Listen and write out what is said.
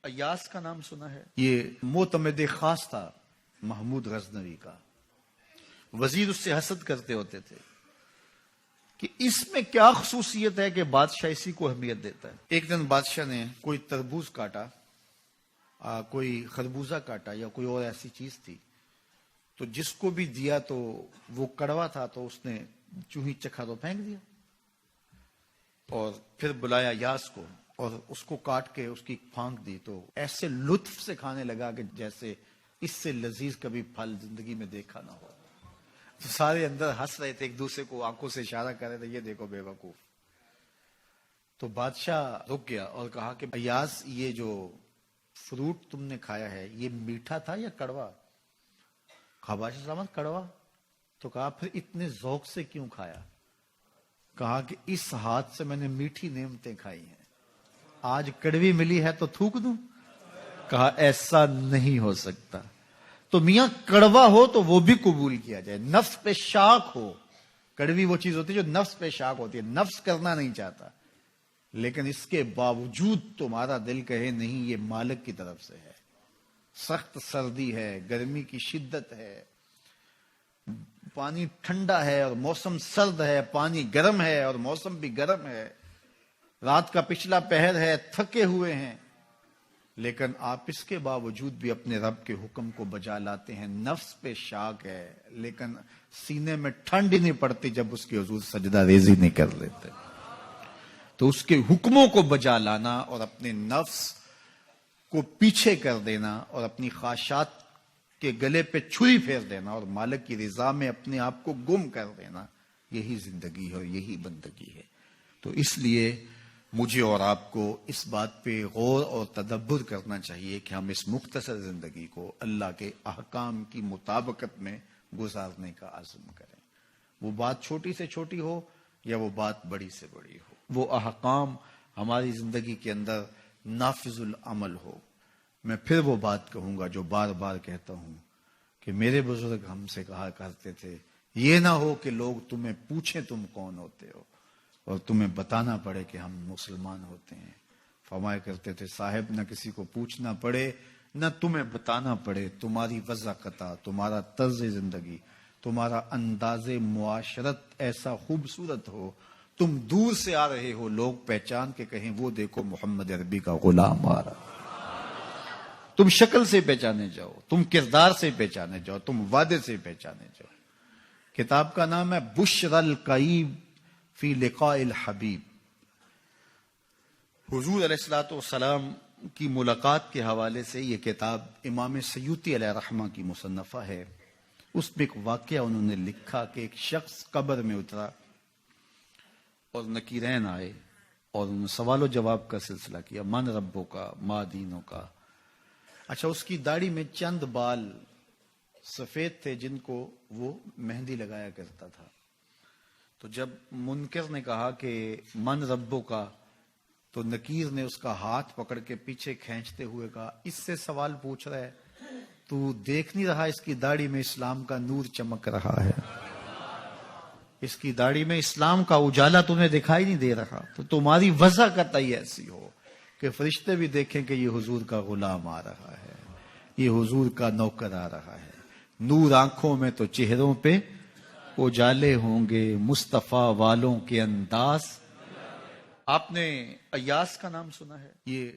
ایاس کا نام سنا ہے؟ یہ معتمد خاص تھا محمود غزنوی کا. وزیر اس سے حسد کرتے ہوتے تھے کہ اس میں کیا خصوصیت ہے کہ بادشاہ اسی کو اہمیت دیتا ہے. ایک دن بادشاہ نے کوئی تربوز کاٹا، کوئی خربوزہ کاٹا یا کوئی اور ایسی چیز تھی، تو جس کو بھی دیا تو وہ کڑوا تھا، تو اس نے چوں ہی چکھا تو پھینک دیا، اور پھر بلایا یاس کو اور اس کو کاٹ کے اس کی پھانک دی، تو ایسے لطف سے کھانے لگا کہ جیسے اس سے لذیذ کبھی پھل زندگی میں دیکھا نہ ہو. تو سارے اندر ہنس رہے تھے، ایک دوسرے کو آنکھوں سے اشارہ کر رہے تھے، یہ دیکھو بے وقوف. تو بادشاہ رک گیا اور کہا کہ ایاس، یہ جو فروٹ تم نے کھایا ہے یہ میٹھا تھا یا کڑوا؟ کہا بادشاہ سلامت کڑوا. تو کہا پھر اتنے ذوق سے کیوں کھایا؟ کہا کہ اس ہاتھ سے میں نے میٹھی نعمتیں کھائی ہیں، آج کڑوی ملی ہے تو تھوک دوں؟ کہا ایسا نہیں ہو سکتا. تو میاں کڑوا ہو تو وہ بھی قبول کیا جائے، نفس پہ شاک ہو. کڑوی وہ چیز ہوتی ہے جو نفس پہ شاک ہوتی ہے، نفس کرنا نہیں چاہتا، لیکن اس کے باوجود تمہارا دل کہے نہیں یہ مالک کی طرف سے ہے. سخت سردی ہے، گرمی کی شدت ہے، پانی ٹھنڈا ہے اور موسم سرد ہے، پانی گرم ہے اور موسم بھی گرم ہے، رات کا پچھلا پہر ہے، تھکے ہوئے ہیں، لیکن آپ اس کے باوجود بھی اپنے رب کے حکم کو بجا لاتے ہیں. نفس پہ شاک ہے لیکن سینے میں ٹھنڈ ہی نہیں پڑتی جب اس کے حضور سجدہ ریزی نہیں کر لیتے. تو اس کے حکموں کو بجا لانا اور اپنے نفس کو پیچھے کر دینا اور اپنی خواہشات کے گلے پہ چھری پھیر دینا اور مالک کی رضا میں اپنے آپ کو گم کر دینا، یہی زندگی ہے اور یہی بندگی ہے. تو اس لیے مجھے اور آپ کو اس بات پہ غور اور تدبر کرنا چاہیے کہ ہم اس مختصر زندگی کو اللہ کے احکام کی مطابقت میں گزارنے کا عزم کریں. وہ بات چھوٹی سے چھوٹی ہو یا وہ بات بڑی سے بڑی ہو، وہ احکام ہماری زندگی کے اندر نافذ العمل ہو. میں پھر وہ بات کہوں گا جو بار بار کہتا ہوں کہ میرے بزرگ ہم سے کہا کرتے تھے، یہ نہ ہو کہ لوگ تمہیں پوچھیں تم کون ہوتے ہو اور تمہیں بتانا پڑے کہ ہم مسلمان ہوتے ہیں. فرمایا کرتے تھے صاحب نہ کسی کو پوچھنا پڑے نہ تمہیں بتانا پڑے، تمہاری وضاحت، تمہارا طرز زندگی، تمہارا انداز معاشرت ایسا خوبصورت ہو، تم دور سے آ رہے ہو لوگ پہچان کے کہیں وہ دیکھو محمد عربی کا غلام آ رہا. تم شکل سے پہچانے جاؤ، تم کردار سے پہچانے جاؤ، تم وعدے سے پہچانے جاؤ. کتاب کا نام ہے بشر القیب فی لقاء الحبیب. حضور علیہ الصلوۃ والسلام کی ملاقات کے حوالے سے یہ کتاب امام سیوطی علیہ رحمہ کی مصنفہ ہے. اس میں ایک واقعہ انہوں نے لکھا کہ ایک شخص قبر میں اترا اور نکیرین آئے اور انہوں نے سوال و جواب کا سلسلہ کیا، من ربوں کا، ما دینوں کا. اچھا، اس کی داڑھی میں چند بال سفید تھے جن کو وہ مہندی لگایا کرتا تھا. تو جب منکر نے کہا کہ من ربوں کا، تو نکیر نے اس کا ہاتھ پکڑ کے پیچھے کھینچتے ہوئے کہا اس سے سوال پوچھ رہا ہے، تو دیکھ نہیں رہا اس کی داڑھی میں اسلام کا نور چمک رہا ہے؟ اس کی داڑھی میں اسلام کا اجالا تمہیں دکھائی نہیں دے رہا؟ تو تمہاری وضاحت ایسی ہو کہ فرشتے بھی دیکھیں کہ یہ حضور کا غلام آ رہا ہے، یہ حضور کا نوکر آ رہا ہے. نور آنکھوں میں تو چہروں پہ اجالے ہوں گے، مصطفیٰ والوں کے انداز. آپ نے ایاس کا نام سنا ہے؟ یہ